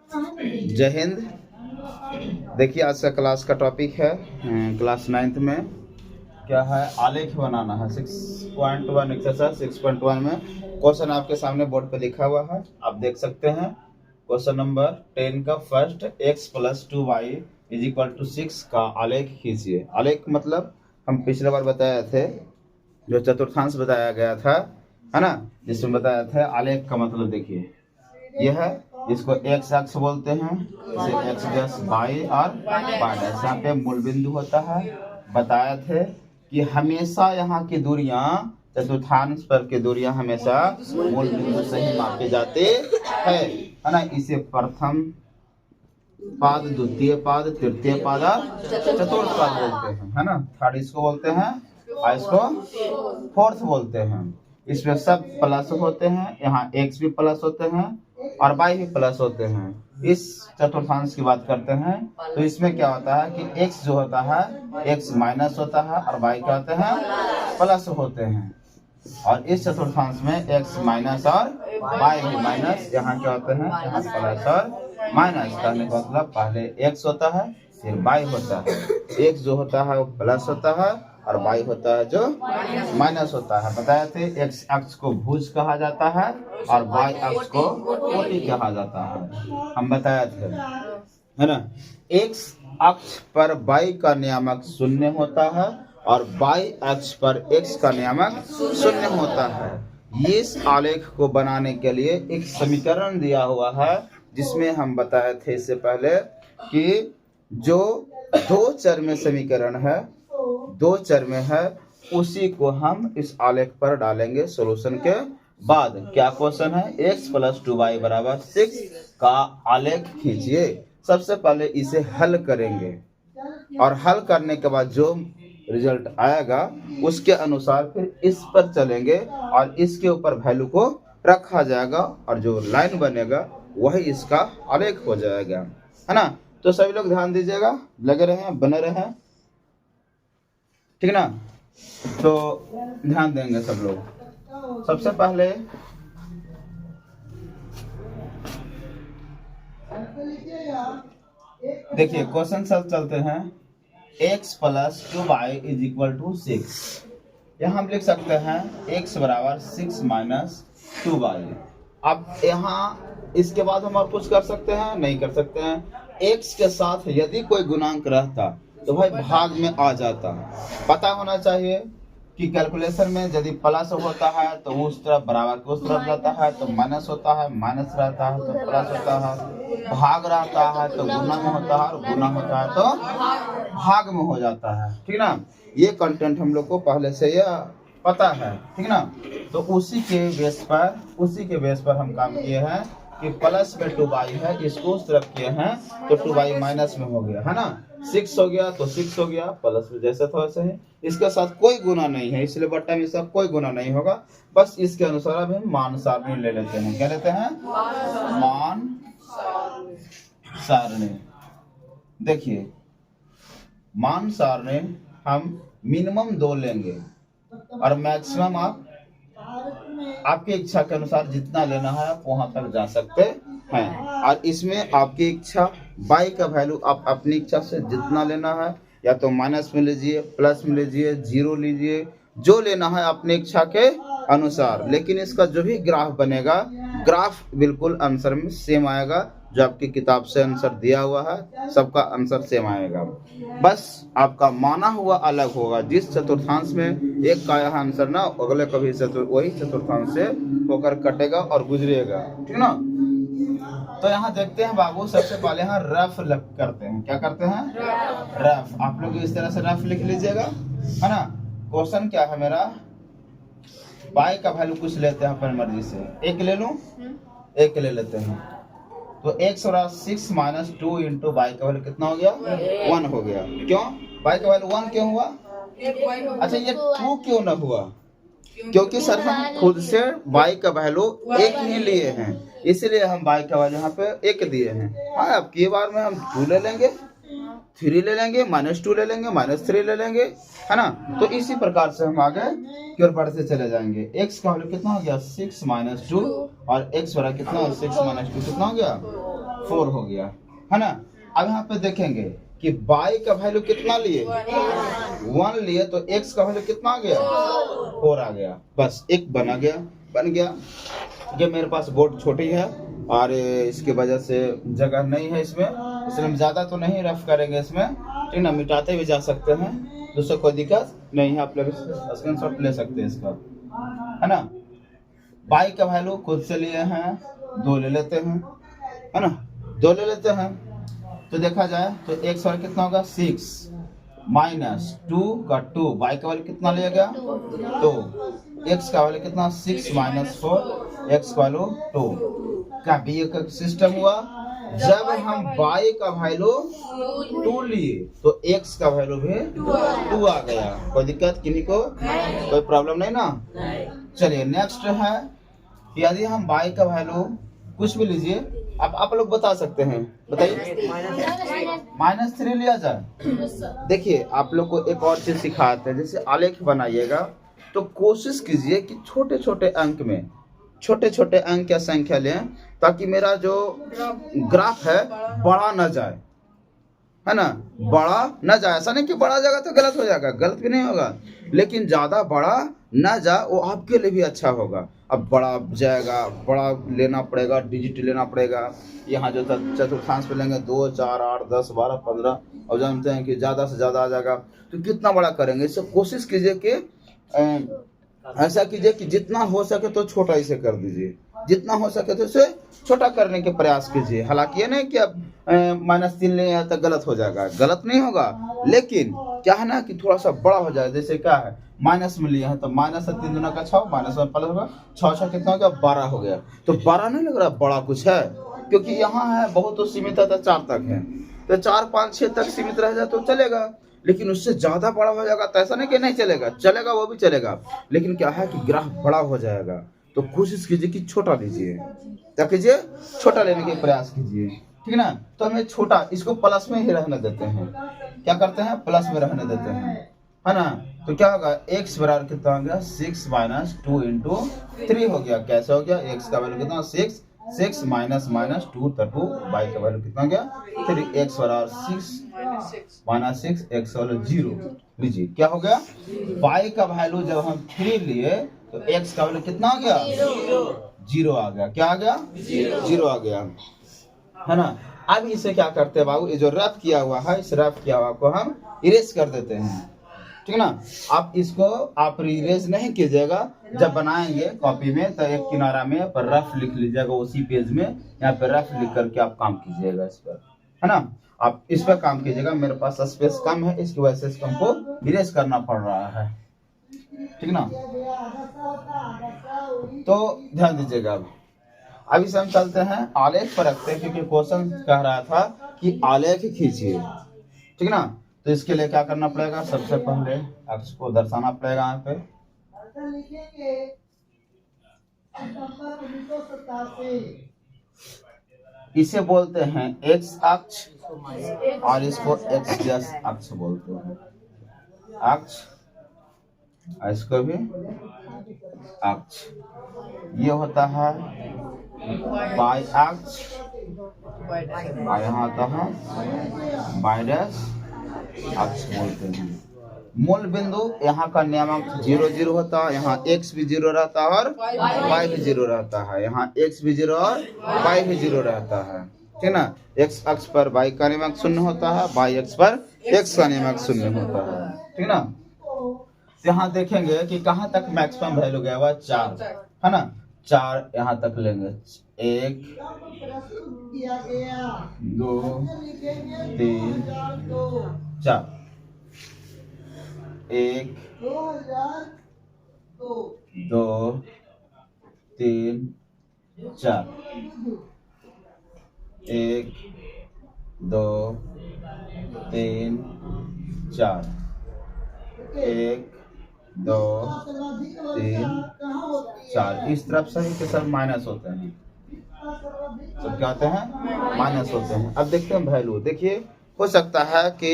जय हिंद। देखिए आज का क्लास का टॉपिक है क्लास 9th में क्या है, आलेख बनाना है। 6.1 एक्सरसाइज 6.1 में क्वेश्चन आपके सामने बोर्ड पे लिखा हुआ है, आप देख सकते हैं। क्वेश्चन नंबर 10 का फर्स्ट x + 2y = 6 का आलेख खींचिए। आलेख मतलब हम पिछले बार बताए थे, जो चतुर्थांश बताया गया था, है ना, जिसमें बताया था आलेख का मतलब। देखिए यह है, इसको x अक्ष बोलते हैं, इसे x जस y और y डैश यहाँ पे मूल बिंदु होता है। बताए थे कि हमेशा यहाँ की दूरियां, चतुर्थांश पर की दूरियां हमेशा मूल बिंदु से ही मापी जाती है ना। इसे प्रथम पाद, द्वितीय पाद, तृतीय पाद और चतुर्थ पाद बोलते हैं, है ना। थर्ड इसको बोलते हैं और इसको फोर्थ बोलते हैं। इसमें सब प्लस होते हैं, यहाँ x भी प्लस होते हैं और y भी प्लस होते हैं। इस चतुर्थांश की बात करते हैं तो इसमें क्या होता है कि x जो होता है x माइनस होता है और y क्या होते हैं, प्लस होते हैं। और इस चतुर्थांश में x माइनस और y भी माइनस, यहाँ क्या होते हैं, यहाँ प्लस और माइनस। कहने का मतलब पहले x होता है फिर y होता है। x जो होता है वो प्लस होता है और y होता है जो माइनस होता है। बताए थे x अक्ष को भुज कहा जाता है और y अक्ष को कोटि कहा जाता है, हम बताए थे, है ना। x अक्ष पर y का नियामक 0 होता है और y अक्ष पर x का नियामक 0 होता है। इस आलेख को बनाने के लिए एक समीकरण दिया हुआ है, जिसमें हम बताए थे इससे पहले कि जो दो चर में समीकरण है, दो चर में है, उसी को हम इस आलेख पर डालेंगे सॉल्यूशन के बाद। क्या क्वेश्चन है, x + 2y = 6 का आलेख खींचिए। सबसे पहले इसे हल करेंगे और हल करने के बाद जो रिजल्ट आएगा उसके अनुसार फिर इस पर चलेंगे और इसके ऊपर वैल्यू को रखा जाएगा और जो लाइन बनेगा वही इसका आलेख हो जाएगा, है ना। तो सभी लोग ध्यान दीजिएगा, लगे रहें, बने रहें, ठीक ना। तो ध्यान देंगे सब लोग। सबसे पहले देखिए क्वेश्चन सब चलते हैं। x + 2y = 6। यहाँ हम लिख सकते हैं x = 6 - 2y। अब यहाँ इसके बाद हम और कुछ कर सकते हैं, नहीं कर सकते हैं। x के साथ यदि कोई गुणांक रहता तो भाई भाग में आ जाता। पता होना चाहिए कि कैलकुलेशन में यदि प्लस होता है तो उस तरफ बराबर के उस तरफ जाता है, तो माइनस होता है, माइनस रहता है तो प्लस होता है, भाग रहता है तो गुना में होता है और गुना होता है तो भाग में हो जाता है, ठीक ना। ये कंटेंट हम लोग को पहले से ये पता है, ठीक ना। तो उसी के बेस पर हम काम किए हैं कि प्लस में 2y है, इसको उस तरफ किए हैं तो 2y माइनस में हो गया, है ना। 6 हो गया तो 6 हो गया, प्लस में जैसे था वैसे ही। इसके साथ कोई गुना नहीं है, इसलिए बट्टा में इसका कोई गुना नहीं होगा। बस इसके अनुसार अब हम मान सारणी ले लेते हैं। क्या लेते हैं, मान सारणी। देखिए मान सारणी हम मिनिमम 2 लेंगे और मैक्सिमम आपकी इच्छा के अनुसार जितना लेना है आप वहां तक जा सकते हैं। और इसमें आपकी इच्छा y का वैल्यू आप अपनी इच्छा से जितना लेना है, या तो माइनस में लीजिए, प्लस में लीजिए, 0 लीजिए, जो लेना है अपनी इच्छा के अनुसार। लेकिन इसका जो भी ग्राफ बनेगा, ग्राफ बिल्कुल आंसर में सेम आएगा। जो आपकी किताब से आंसर दिया हुआ है सबका आंसर सेम आएगा, बस आपका माना हुआ अलग होगा। जिस चतुर्थांश में एक का यहाँ आंसर ना, अगले कभी वही चतुर्थांश से होकर कटेगा और गुजरेगा, ठीक ना। तो यहाँ देखते हैं बाबू, सबसे पहले यहाँ रफ करते हैं। क्या करते हैं, रफ। आप लोग इस तरह से रफ लिख लीजिएगा, है ना। क्वेश्चन क्या है मेरा, y का वैल्यू कुछ लेते हैं अपनी मर्जी से। एक ले लूं, एक ले लेते हैं। तो x = 6 - 2 × y का वैल्यू कितना हो गया, 1 हो गया। क्यों y का वैल्यू 1 क्यों हुआ? अच्छा ये 2 क्यों ना हुआ? क्योंकि सर हम खुद से y का वैल्यू 1 ही लिए हैं, इसलिए हम y का वैल्यू यहाँ पे 1 दिए हैं। हाँ, अब की बार में हम 2 ले लेंगे, 3 ले लेंगे, -2 ले लेंगे, -3 ले लेंगे, है ना। तो इसी प्रकार से हम आगे की ओर बढ़ते चले जाएंगे। x का वैल्यू कितना हो गया, 6 - 2 और x बराबर कितना, 6 - 2 कितना हो गया, 4 हो गया, है ना। अब यहाँ पे देखेंगे कि y का वैल्यू कितना लिए, 1 लिए, तो x का वैल्यू कितना आ गया, 4 आ गया। बस एक बन गया। ये मेरे पास बोर्ड छोटी है और इसकी वजह से जगह नहीं है इसमें, इसलिए हम ज्यादा तो नहीं रफ करेंगे इसमें, ठीक ना। मिटाते भी जा सकते हैं, दूसरा कोई दिक्कत नहीं है। आप लोग स्क्रीनशॉट ले सकते हैं इसका, है ना। y का वैल्यू खुद से लिए हैं, 2 ले लेते हैं, है ना, 2 ले लेते हैं। तो देखा जाए तो x वाला कितना होगा, 6 माइनस 2 का 2, y का वैल्यू कितना लिया गया, 2, x का वैल्यू कितना, 6 माइनस 4, x का वैल्यू 2 का भी एक सिस्टम हुआ। जब हम y का वैल्यू 2 लिए तो x का वैल्यू भी 2 आ गया। कोई दिक्कत किन्हीं को, कोई प्रॉब्लम नहीं ना। चलिए नेक्स्ट है, यदि हम y का वैल्यू कुछ भी लीजिए, आप लोग बता सकते हैं, बताइए, -3 लिया जाए। देखिए आप लोग को एक और चीज सिखाते हैं, जैसे आलेख बनाइएगा तो कोशिश कीजिए कि छोटे छोटे अंक में छोटे छोटे अंक या संख्या लें, ताकि मेरा जो ग्राफ है बड़ा न जाए, है ना, बड़ा न जाए। ऐसा नहीं कि बड़ा जाएगा तो गलत हो जाएगा, गलत भी नहीं होगा, लेकिन ज्यादा बड़ा न जाए, वो आपके लिए भी अच्छा होगा। अब बड़ा जाएगा, बड़ा लेना पड़ेगा, डिजिट लेना पड़ेगा। यहाँ जो चतुर्थांश पे लेंगे 2, 4, 8, 10, 12, 15, और जानते हैं कि ज्यादा से ज्यादा आ जाएगा, तो कितना बड़ा करेंगे। इससे कोशिश कीजिए कि ऐसा कीजिए कि जितना हो सके तो छोटा इसे कर दीजिए, जितना हो सके तो इसे छोटा करने के प्रयास कीजिए। हालांकि ये नहीं कि अब -3 ले तो गलत हो जाएगा, गलत नहीं होगा, लेकिन क्या है ना कि थोड़ा सा बड़ा हो जाए। जैसे क्या है, माइनस में लिए हैं तो माइनस 3 दूना का 6, माइनस 1 प्लस होगा 6 कितना हो गया, 12 हो गया। तो 12 नहीं लग रहा बड़ा कुछ है, क्योंकि यहाँ है बहुत तो सीमित है, 4 तक है, तो 4, 5, 6 तक सीमित रह जाए तो चलेगा। लेकिन उससे ज्यादा बड़ा हो जाएगा तो ऐसा नहीं कि नहीं चलेगा, चलेगा, वो भी चलेगा, लेकिन क्या है कि ग्राफ बड़ा हो जाएगा। तो कोशिश कीजिए कि छोटा लीजिए, क्या कीजिए, छोटा लेने के प्रयास कीजिए, ठीक ना। तो हमें छोटा, इसको प्लस में ही रहने देते हैं, क्या करते हैं, प्लस में रहने देते हैं, है ना। तो क्या होगा, x बराबर कितना हो गया, 6 माइनस 2 इंटू 3 हो गया। कैसे हो गया, x का वैल्यू कितना, 6 माइनस 2 तो 2, y का वैल्यू कितना गया, 3, x बराबर 6 माइनस 6, x वैल्यू 0 लीजिए। क्या हो गया, y का वैल्यू जब हम 3 लिए तो x का वैल्यू कितना आ गया, 0 आ गया। क्या आ गया, 0 आ गया, है ना। अब इसे क्या करते हैं बाबू, ये जो रफ किया हुआ है, इस रफ किया हुआ को हम इरेज कर देते हैं, ठीक ना। आप इसको आप इरेज नहीं कीजिएगा, जब बनाएंगे कॉपी में तो एक किनारा में पर रफ लिख लीजिएगा, उसी पेज में यहाँ पे रफ लिख करके आप काम कीजिएगा इस पर, है ना। आप इस पर काम कीजिएगा। मेरे पास स्पेस कम है, इसकी वजह से इसको हमको इरेज करना पड़ रहा है, ठीक ना। तो ध्यान दीजिएगा। अब इसे हम चलते हैं आलेख पर रखते हैं, क्योंकि क्वेश्चन कह रहा था कि आलेख खींचिए, ठीक ना। तो इसके लिए क्या करना पड़ेगा, सबसे पहले अक्ष को दर्शाना पड़ेगा यहाँ पे। इसे बोलते हैं एक्स अक्ष और इसको एक्स अक्ष बोलते हैं, अक्ष, इसको भी अक्ष। ये होता है बाई अक्ष और यहाँ होता है बाई डैश अक्ष बोलते हैं। मूल बिंदु यहाँ का नियमांक 0, 0 होता है, यहाँ x भी 0 रहता है और y भी 0 रहता है, यहाँ x भी 0 और y भी 0 रहता है, ठीक ना। x अक्ष पर y का नियमांक 0 होता है, y अक्ष पर x का नियमांक 0 होता है, ठीक ना। यहाँ देखेंगे कि कहाँ तक मैक्सिमम वैल्यू गया हुआ, 4, है ना। 4 यहाँ तक लेंगे, 1, 2, 3, 4, 1, 2, 3, 4, 1, 2, 3, 4, 1, 2, 3, 4। इस तरफ सही के सब माइनस होते हैं, सब क्या होते हैं, माइनस होते हैं। अब देखते हैं वैल्यू। देखिए हो सकता है कि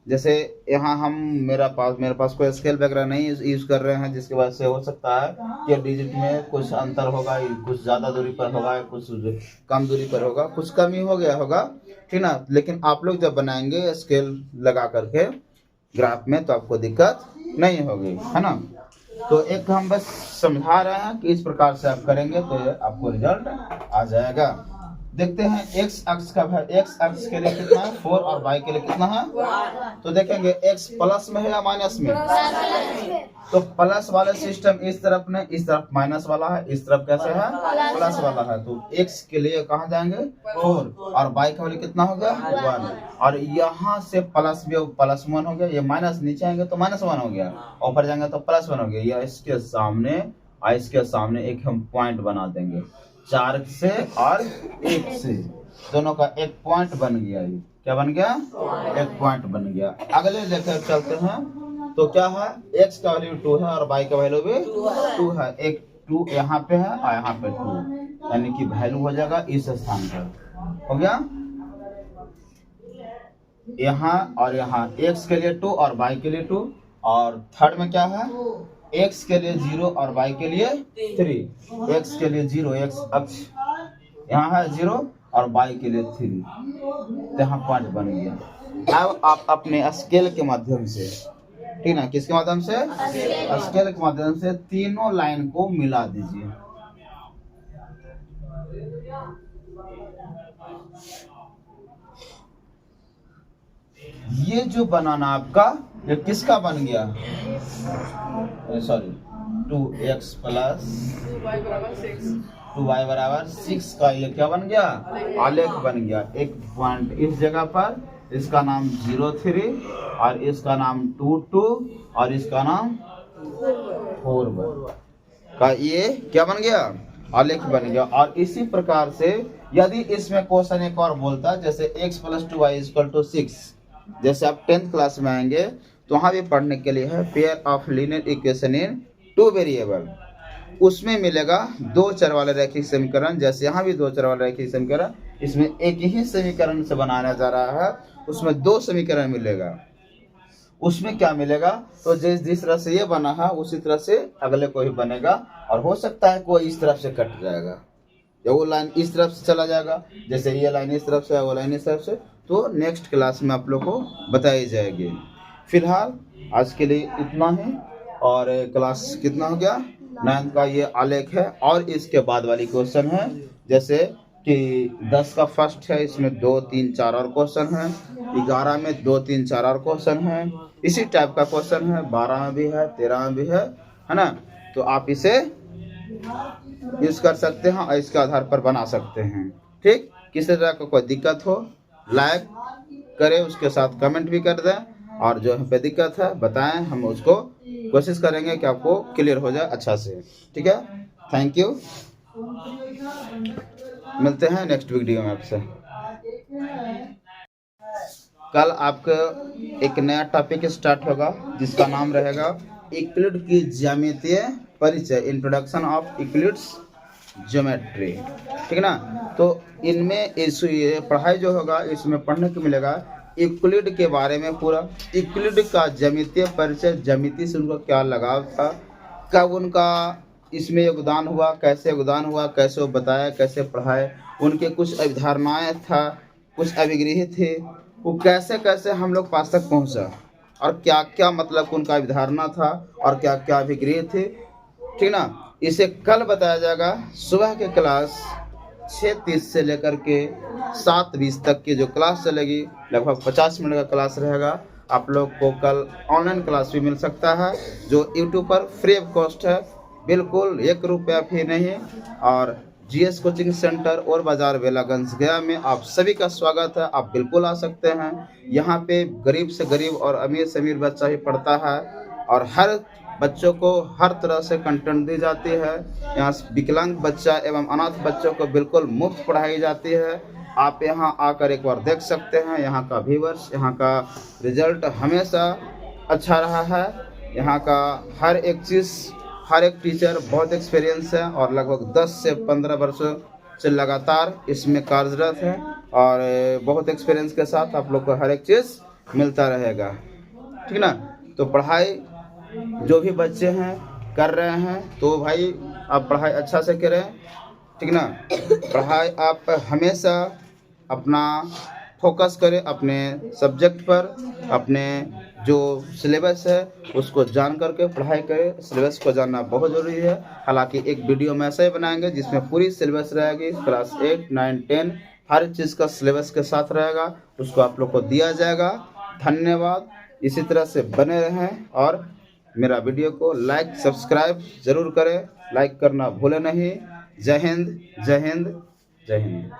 जैसे यहाँ हम मेरे पास कोई स्केल वगैरह नहीं यूज कर रहे हैं, जिसकी वजह से हो सकता है कि डिजिट में कुछ अंतर होगा, कुछ ज़्यादा दूरी पर होगा, कुछ कम दूरी पर होगा, कुछ कमी हो गया होगा, ठीक ना। लेकिन आप लोग जब बनाएंगे स्केल लगा करके ग्राफ में तो आपको दिक्कत नहीं होगी, है ना। तो एक हम बस समझा रहे हैं कि इस प्रकार से आप करेंगे तो आपको रिजल्ट आ जाएगा। देखते हैं x अक्ष का x अक्ष के लिए कितना है 4 और y के लिए कितना है। तो देखेंगे x प्लस में है या माइनस में। तो प्लस वाले सिस्टम इस तरफ ने, इस तरफ माइनस वाला है, इस तरफ कैसे है प्लस वाला है। तो x के लिए कहाँ जाएंगे 4 और y के लिए कितना हो गया 1। और यहाँ से प्लस भी प्लस 1 हो गया, ये माइनस नीचे आएंगे तो माइनस 1 हो गया, ऊपर जाएंगे तो प्लस 1 हो गया। या इसके सामने एक हम पॉइंट बना देंगे 4 से और 1 से, दोनों का एक पॉइंट बन गया। ये क्या बन गया एक पॉइंट बन गया। अगले लेकर चलते हैं। तो क्या है x का वैल्यू 2 है और y का वैल्यू भी 2 है। एक 2 यहाँ पे है और यहाँ पे 2, यानी कि वैल्यू हो जाएगा इस स्थान पर। हो गया यहाँ और यहाँ x के लिए 2 और y के लिए 2। और थर्ड में क्या है x के लिए 0 और y के लिए 3। x के लिए 0, x अक्ष यहाँ है 0 और y के लिए 3, तो यहाँ पॉइंट बन गया। अब आप अपने स्केल के माध्यम से, ठीक ना, किसके माध्यम से स्केल के माध्यम से तीनों लाइन को मिला दीजिए। ये जो बनाना आपका ये किसका बन गया, सॉरी 2x प्लस 2y बराबर 6 का ये क्या बन गया आलेख बन गया। एक पॉइंट इस जगह पर, इसका नाम 0,3 और इसका नाम 2,2 और इसका नाम 4,1 का ये क्या बन गया आलेख बन गया। और इसी प्रकार से यदि इसमें क्वेश्चन एक और बोलता जैसे x + 2y = 6, जैसे आप 10th क्लास में आएंगे तो वहाँ भी पढ़ने के लिए है pair of linear equation in 2 variable. उसमें मिलेगा 2 चर वाले रैखिक समीकरण। जैसे यहाँ भी 2 चर वाले रैखिक समीकरण, इसमें एक ही समीकरण से बनाया जा रहा है, उसमें 2 समीकरण मिलेगा। उसमें क्या मिलेगा तो जिस तरह से ये बना है उसी तरह से अगले को ही बनेगा। और हो सकता है कोई इस तरफ से कट जाएगा या वो लाइन इस तरफ से चला जाएगा, जैसे ये लाइन इस तरफ से वो लाइन इस तरफ से, तो नेक्स्ट क्लास में आप लोग को बताई जाएगी। फिलहाल आज के लिए इतना ही। और क्लास कितना हो गया 9th का ये आलेख है। और इसके बाद वाली क्वेश्चन है जैसे कि 10 का फर्स्ट है, इसमें 2, 3, 4 और क्वेश्चन है। 11 में 2, 3, 4 और क्वेश्चन है। इसी टाइप का क्वेश्चन है 12 में भी है, 13 में भी है ना। तो आप इसे यूज कर सकते हैं और इसके आधार पर बना सकते हैं। ठीक, किसी तरह का कोई दिक्कत हो लाइक करें, उसके साथ कमेंट भी कर दें, और जो पे दिक्कत है बताएं, हम उसको कोशिश करेंगे कि आपको क्लियर हो जाए अच्छा से। ठीक है, थैंक यू, मिलते हैं नेक्स्ट वीडियो में आपसे। कल आपका एक नया टॉपिक स्टार्ट होगा जिसका नाम रहेगा यूक्लिड की ज्यामितीय परिचय, इंट्रोडक्शन ऑफ यूक्लिड्स ज्योमेट्री। ठीक ना। तो इनमें ये पढ़ाई जो होगा इसमें पढ़ने को मिलेगा यूक्लिड के बारे में पूरा। यूक्लिड का ज्यामितीय परिचय, ज्यामिति से उनका क्या लगाव था, कब उनका इसमें योगदान हुआ, कैसे योगदान हुआ, कैसे वो बताया, कैसे पढ़ाए, उनके कुछ अवधारणाएं था, कुछ अभिगृह थे, वो कैसे कैसे हम लोग पास तक पहुंचा, और क्या क्या मतलब उनका अवधारणा था और क्या क्या अभिगृह थे। ठीक ना। इसे कल बताया जाएगा। सुबह के क्लास 6:30 से लेकर के 7:20 तक की जो क्लास चलेगी, लगभग 50 मिनट का क्लास रहेगा। आप लोग को कल ऑनलाइन क्लास भी मिल सकता है जो यूट्यूब पर फ्री ऑफ कॉस्ट है, बिल्कुल 1 रुपया फी नहीं। और जीएस कोचिंग सेंटर और बाजार बेलागंज गया में आप सभी का स्वागत है। आप बिल्कुल आ सकते हैं। यहाँ पे गरीब से गरीब और अमीर से अमीर बच्चा ही पढ़ता है, और हर बच्चों को हर तरह से कंटेंट दी जाती है। यहाँ विकलांग बच्चा एवं अनाथ बच्चों को बिल्कुल मुफ्त पढ़ाई जाती है। आप यहाँ आकर एक बार देख सकते हैं। यहाँ का व्यूअर्स, यहाँ का रिजल्ट हमेशा अच्छा रहा है। यहाँ का हर एक चीज़, हर एक टीचर बहुत एक्सपीरियंस है और लगभग 10 से 15 वर्षों से लगातार इसमें कार्यरत है, और बहुत एक्सपीरियंस के साथ आप लोग को हर एक चीज़ मिलता रहेगा, ठीक ना। तो पढ़ाई जो भी बच्चे हैं कर रहे हैं तो भाई आप पढ़ाई अच्छा से करें, ठीक ना। पढ़ाई आप हमेशा अपना फोकस करें अपने सब्जेक्ट पर, अपने जो सिलेबस है उसको जान करके पढ़ाई करें। सिलेबस को जानना बहुत ज़रूरी है। हालांकि एक वीडियो में ऐसा ही बनाएंगे जिसमें पूरी सिलेबस रहेगी, क्लास 8, 9, 10 हर चीज़ का सिलेबस के साथ रहेगा, उसको आप लोग को दिया जाएगा। धन्यवाद। इसी तरह से बने रहें और मेरा वीडियो को लाइक सब्सक्राइब ज़रूर करें, लाइक करना भूलें नहीं। जय हिंद, जय हिंद, जय हिंद।